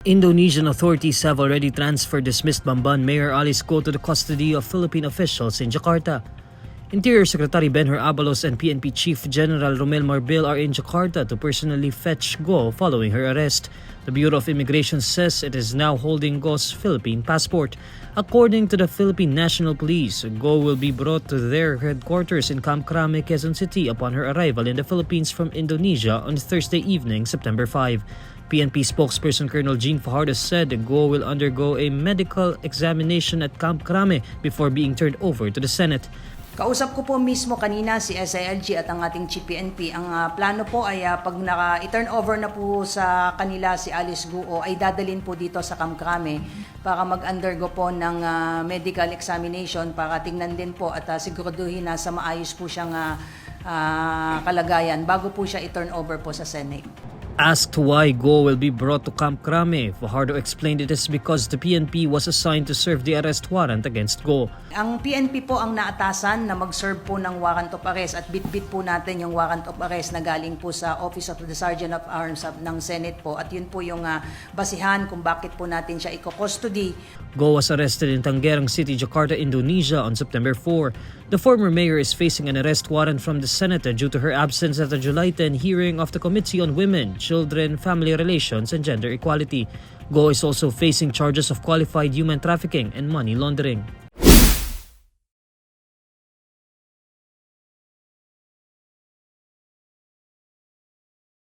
Indonesian authorities have already transferred dismissed Bamban Mayor Alice Go to the custody of Philippine officials in Jakarta. Interior Secretary Benhur Abalos and PNP Chief General Romel Marbil are in Jakarta to personally fetch Go following her arrest. The Bureau of Immigration says it is now holding Go's Philippine passport. According to the Philippine National Police, Go will be brought to their headquarters in Camp Crame, Quezon City upon her arrival in the Philippines from Indonesia on Thursday evening, September 5. PNP spokesperson Colonel Jean Fajardo said Go will undergo a medical examination at Camp Crame before being turned over to the Senate. Kausap ko po mismo kanina si SILG at ang ating Chief PNP. Ang plano po ay pag i-turn over na po sa kanila si Alice Go ay dadalhin po dito sa Camp Crame para mag-undergo po ng medical examination para tingnan din po at siguraduhin na sa maayos po siyang kalagayan bago po siya i-turn over po sa Senate. Asked why Go will be brought to Camp Crame, Fajardo explained it is because the PNP was assigned to serve the arrest warrant against Go. Ang PNP po ang naatasan na mag-serve po ng warrant of arrest at bit-bit po natin yung warrant of arrest na galing po sa Office of the Sergeant of Arms ng Senate po at yun po yung basihan kung bakit po natin siya i-custody. Go was arrested in Tangerang City, Jakarta, Indonesia on September 4. The former mayor is facing an arrest warrant from the Senate due to her absence at the July 10 hearing of the Committee on Women, Children, Family Relations, and Gender Equality. Go is also facing charges of qualified human trafficking and money laundering.